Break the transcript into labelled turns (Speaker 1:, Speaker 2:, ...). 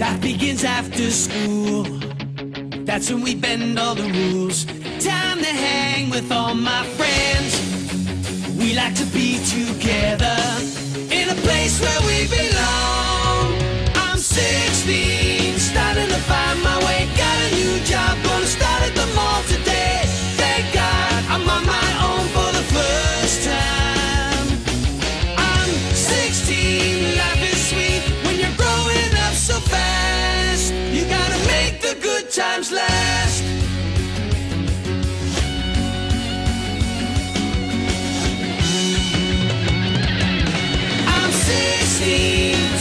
Speaker 1: Life begins after school. That's when we bend all the rules. Time to hang with all my friends. We like to be together in a place where we belong. I'm 16, starting to find my way. Got a new job, gonna start at the mall today. Thank God I'm on my own for the first time. I'm 16, life is sweet when you're growing up so fast. You gotta make the good times last. I'm 16,